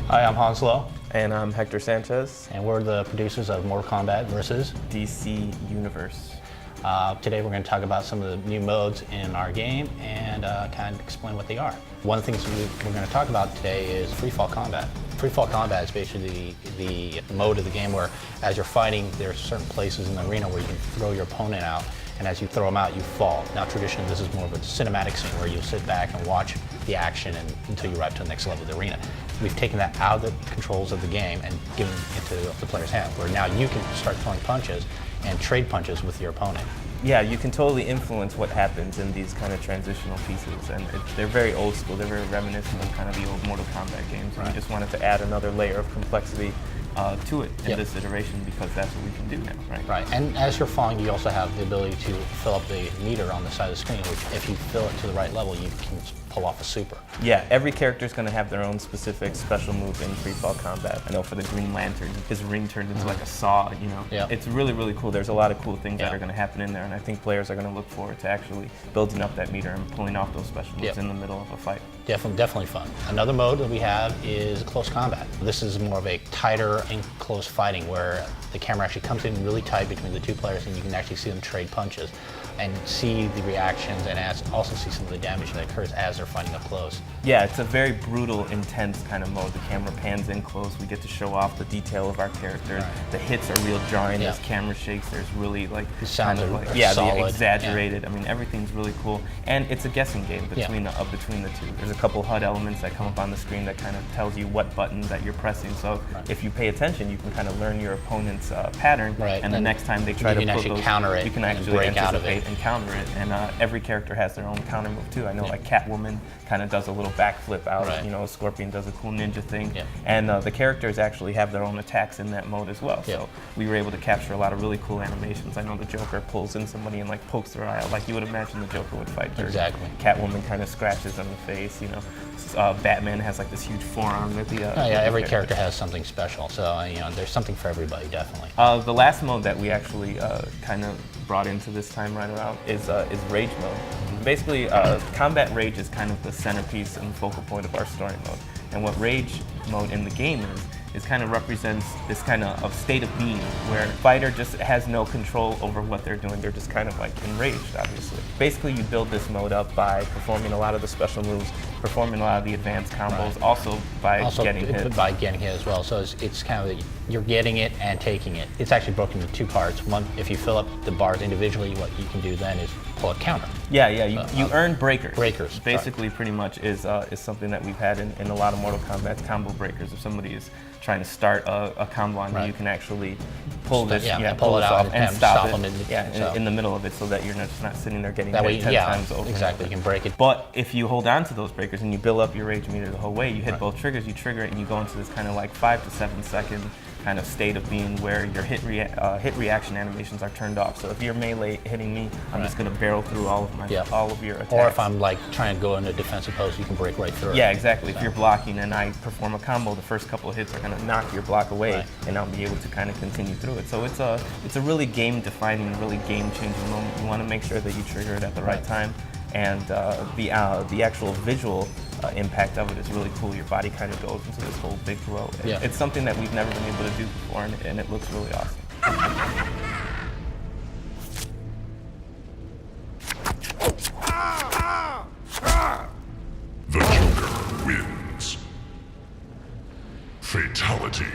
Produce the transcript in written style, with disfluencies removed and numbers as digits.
Hi, I'm Hanslo, And I'm Hector Sanchez. and we're the producers of Mortal Kombat versus. DC Universe. Today we're going to talk about some of the new modes in our game and kind of explain what they are. One of the things we're going to talk about today is freefall combat. Freefall combat is basically the mode of the game where as you're fighting, there are certain places in the arena where you can throw your opponent out, and as you throw them out, you fall. Now traditionally this is more of a cinematic scene where you sit back and watch the action until you arrive to the next level of the arena. We've taken that out of the controls of the game and given it to the player's hand, where now you can start throwing punches and trade punches with your opponent. Yeah, you can totally influence what happens in these kind of transitional pieces, and they're very old school. They're very reminiscent of kind of the old Mortal Kombat games. And we just wanted to add another layer of complexity to it in this iteration because that's what we can do now, right? Right, and as you're falling, you also have the ability to fill up the meter on the side of the screen, which if you fill it to the right level, you can pull off a super. Yeah, every character is going to have their own specific special move in freefall combat. I know for the Green Lantern, his ring turned into like a saw, you know? Yeah. It's really, really cool. There's a lot of cool things that are going to happen in there, and I think players are going to look forward to actually building up that meter and pulling off those special moves in the middle of a fight. Definitely fun. Another mode that we have is close combat. This is more of a tighter and close fighting where the camera actually comes in really tight between the two players and you can actually see them trade punches and see the reactions and also see some of the damage that occurs as they're fighting up close. Yeah, it's a very brutal, intense kind of mode. The camera pans in close. We get to show off the detail of our characters. Right. The hits are real jarring. There's camera shakes. There's really like the sounds kind of are like, solid. The exaggerated. I mean, everything's really cool, and it's a guessing game between the two. There's a couple HUD elements that come up on the screen that kind of tells you what button that you're pressing. So if you pay attention, you can kind of learn your opponent's pattern, and the next time they try to put those, counter it, you can actually break out of it and counter it. And every character has their own counter move too. I know like Catwoman kind of does a little backflip out. You know, Scorpion does a cool ninja thing. And the characters actually have their own attacks in that mode as well. So we were able to capture a lot of really cool animations. I know the Joker pulls in somebody and like pokes their eye out like you would imagine the Joker would fight. Exactly. Catwoman kind of scratches on the face. You know, Batman has like this huge forearm that the every character has something special. So you know, there's something for everybody, definitely. The last mode that we actually kind of brought into this time right around is Rage mode. Basically, Combat Rage is kind of the centerpiece and focal point of our story mode. And what Rage mode in the game is kind of represents this kind of state of being where the fighter just has no control over what they're doing. They're just kind of like enraged, obviously. Basically, you build this mode up by performing a lot of the special moves, performing a lot of the advanced combos, also by getting hit. By getting hit as well. So it's kind of, you're getting it and taking it. It's actually broken into two parts. One, if you fill up the bars individually, what you can do then is pull a counter. Yeah, you earn breakers. Breakers. Basically, pretty much is something that we've had in a lot of Mortal Kombat, combo breakers. If somebody is trying to start a combo on you, you can actually pull this, pull it off and stop them in the middle of it so that you're not sitting there getting hit 10 times over. Exactly, you can break it. But if you hold on to those breakers and you build up your rage meter the whole way, you hit both triggers, you trigger it, and you go into this kind of like 5 to 7 second kind of state of being where your hit reaction animations are turned off. So if you're melee hitting me, I'm just going to barrel through all of your attacks. Or if I'm like trying to go into a defensive pose, you can break right through it. Yeah, exactly. If you're blocking and I perform a combo, the first couple of hits are going to knock your block away, and I'll be able to kind of continue through it. So it's a really game-defining, really game-changing moment. You want to make sure that you trigger it at the right time, and the actual visual impact of it is really cool. Your body kind of goes into this whole big glow. It's something that we've never been able to do before, and it looks really awesome. The Joker wins. Fatality.